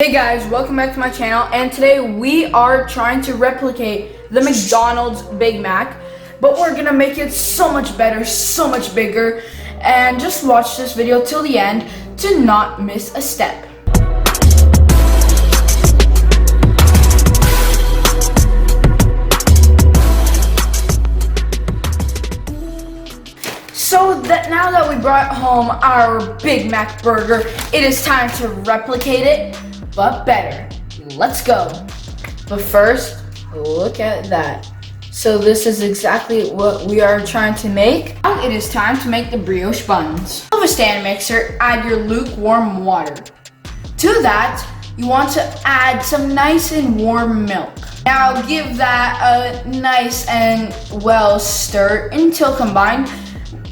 Hey guys, welcome back to my channel, and today we are trying to replicate the McDonald's Big Mac, but we're gonna make it so much better, so much bigger, and just watch this video till the end to not miss a step. So that now that we brought home our Big Mac burger, it is time to replicate it, but better. Let's go. But first, look at that. So this is exactly what we are trying to make. Now it is time to make the brioche buns. Of a stand mixer, add your lukewarm water. To that, you want to add some nice and warm milk. Now give that a nice and well stir until combined,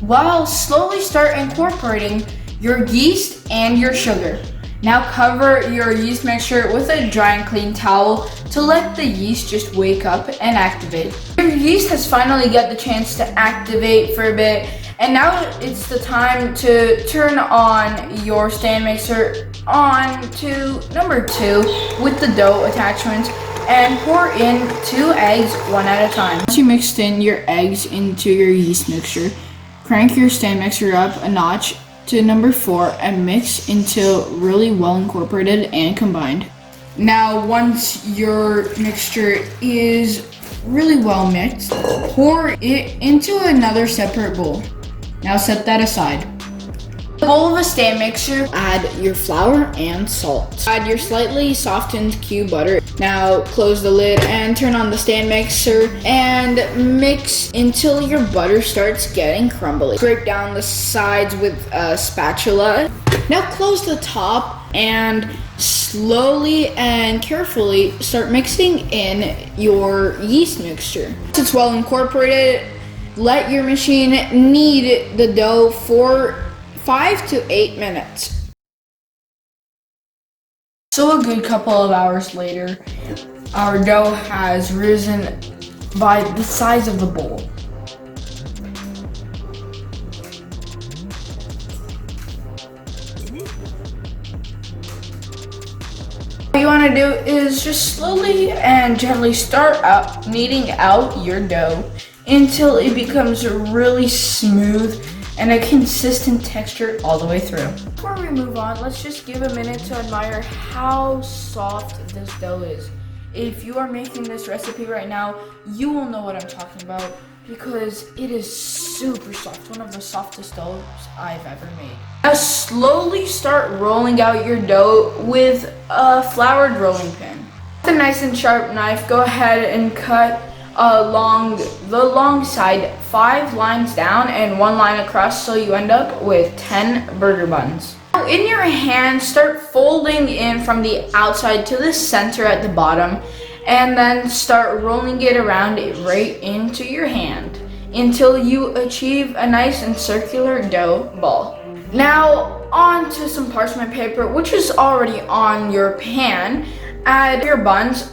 while slowly start incorporating your yeast and your sugar. Now cover your yeast mixture with a dry and clean towel to let the yeast just wake up and activate. Your yeast has finally got the chance to activate for a bit, and now it's the time to turn on your stand mixer on to number 2 with the dough attachment and pour in 2 eggs one at a time. Once you mixed in your eggs into your yeast mixture, crank your stand mixer up a notch to number 4 and mix until really well incorporated and combined. Now, once your mixture is really well mixed, pour it into another separate bowl. Now set that aside. In the bowl of a stand mixer, add your flour and salt. Add your slightly softened cube butter. Now close the lid and turn on the stand mixer and mix until your butter starts getting crumbly. Scrape down the sides with a spatula. Now close the top and slowly and carefully start mixing in your yeast mixture. Once it's well incorporated, let your machine knead the dough for 5 to 8 minutes. So a good couple of hours later, our dough has risen by the size of the bowl. What you want to do is just slowly and gently start up kneading out your dough until it becomes really smooth and a consistent texture all the way through. Before we move on, let's just give a minute to admire how soft this dough is. If you are making this recipe right now, you will know what I'm talking about because it is super soft, one of the softest doughs I've ever made. Now slowly start rolling out your dough with a floured rolling pin. With a nice and sharp knife, go ahead and cut along the long side 5 lines down and 1 line across, so you end up with 10 burger buns. Now in your hand, start folding in from the outside to the center at the bottom, and then start rolling it around right into your hand until you achieve a nice and circular dough ball. Now onto some parchment paper, which is already on your pan. Add your buns.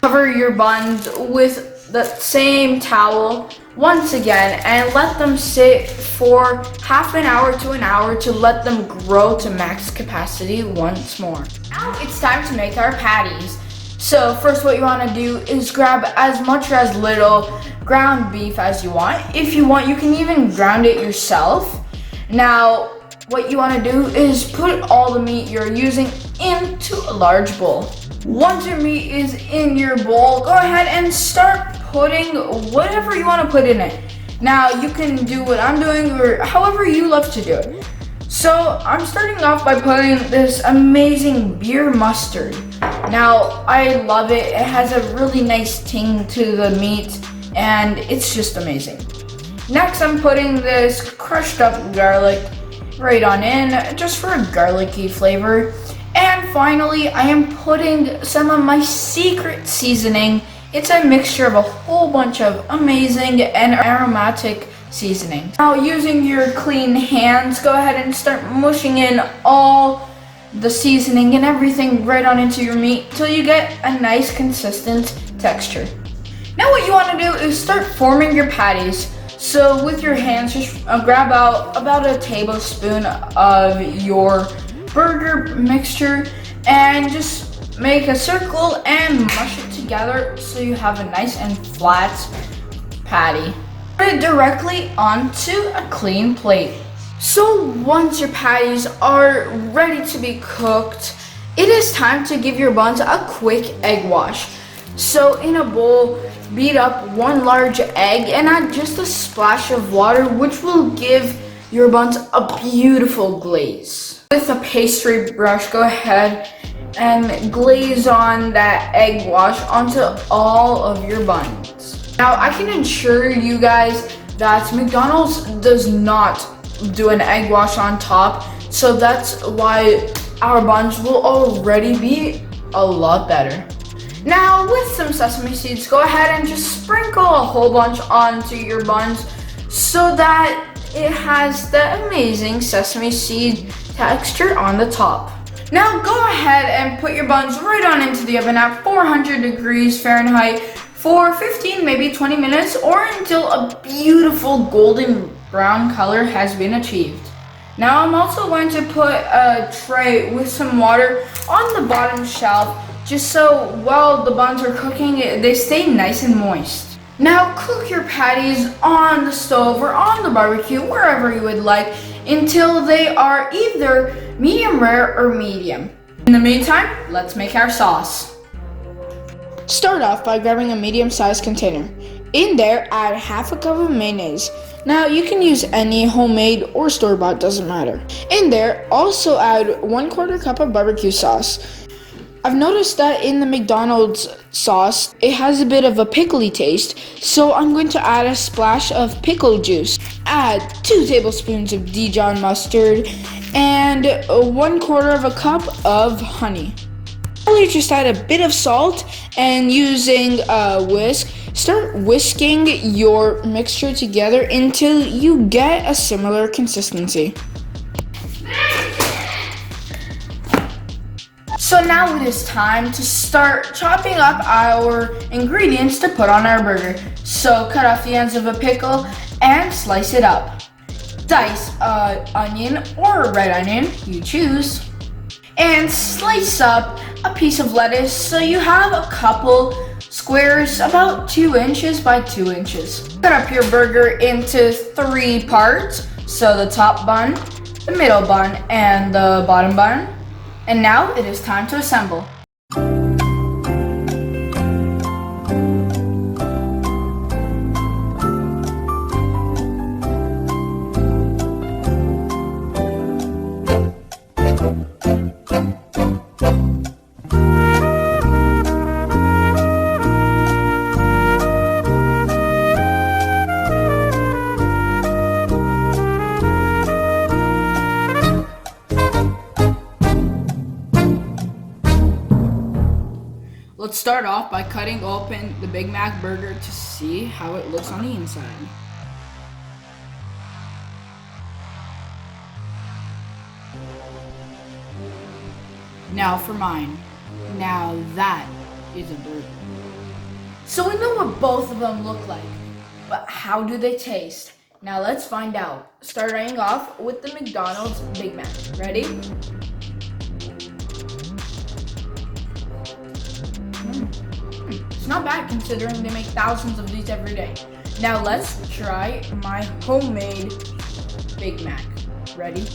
Cover your buns with the same towel once again and let them sit for half an hour to an hour to let them grow to max capacity once more. Now it's time to make our patties. So first what you want to do is grab as much or as little ground beef as you want. If you want, you can even ground it yourself. Now what you want to do is put all the meat you're using into a large bowl. Once your meat is in your bowl, go ahead and start putting whatever you want to put in it. Now you can do what I'm doing or however you love to do it. So I'm starting off by putting this amazing beer mustard. Now I love it. It has a really nice ting to the meat and it's just amazing. Next I'm putting this crushed up garlic right on in just for a garlicky flavor. And finally, I am putting some of my secret seasoning. It's a mixture of a whole bunch of amazing and aromatic seasoning. Now, using your clean hands, go ahead and start mushing in all the seasoning and everything right on into your meat till you get a nice consistent texture. Now what you want to do is start forming your patties. So with your hands, just grab out about a tablespoon of your burger mixture and just make a circle and mush it together so you have a nice and flat patty. Put it directly onto a clean plate. So once your patties are ready to be cooked, it is time to give your buns a quick egg wash. So in a bowl, beat up 1 large egg and add just a splash of water, which will give your buns a beautiful glaze. With a pastry brush, go ahead and glaze on that egg wash onto all of your buns. Now I can assure you guys that McDonald's does not do an egg wash on top, so that's why our buns will already be a lot better. Now with some sesame seeds, go ahead and just sprinkle a whole bunch onto your buns so that it has the amazing sesame seed texture on the top. Now go ahead and put your buns right on into the oven at 400 degrees Fahrenheit for 15, maybe 20 minutes, or until a beautiful golden brown color has been achieved. Now I'm also going to put a tray with some water on the bottom shelf, just so while the buns are cooking, they stay nice and moist. Now cook your patties on the stove or on the barbecue, wherever you would like, until they are either medium rare or medium. In the meantime, let's make our sauce. Start off by grabbing a medium-sized container. In there, add half a cup of mayonnaise. Now you can use any homemade or store-bought, doesn't matter. In there, also add 1/4 cup of barbecue sauce. I've noticed that in the McDonald's sauce, it has a bit of a pickly taste, so I'm going to add a splash of pickle juice. Add 2 tablespoons of Dijon mustard and 1/4 cup of honey. Finally, just add a bit of salt and using a whisk, start whisking your mixture together until you get a similar consistency. So now it is time to start chopping up our ingredients to put on our burger. So cut off the ends of a pickle and slice it up. Dice an onion or a red onion, you choose. And slice up a piece of lettuce so you have a couple squares about 2 inches by 2 inches. Cut up your burger into 3 parts, so the top bun, the middle bun, and the bottom bun. And now it is time to assemble. Let's start off by cutting open the Big Mac burger to see how it looks on the inside. Now for mine. Now that is a burger. So we know what both of them look like, but how do they taste? Now let's find out. Starting off with the McDonald's Big Mac. Ready? It's not bad considering they make thousands of these every day. Now let's try my homemade Big Mac. Ready?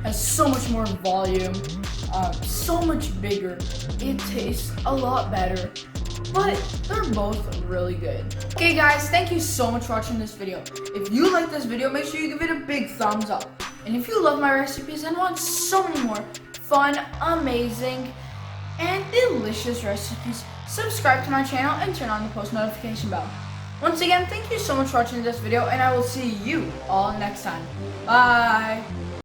Has so much more volume, so much bigger. It tastes a lot better, but they're both really good. Okay guys, thank you so much for watching this video. If you like this video, make sure you give it a big thumbs up. And if you love my recipes and want so many more fun, amazing, and delicious recipes, subscribe to my channel and turn on the post notification bell. Once again, thank you so much for watching this video, and I will see you all next time. Bye!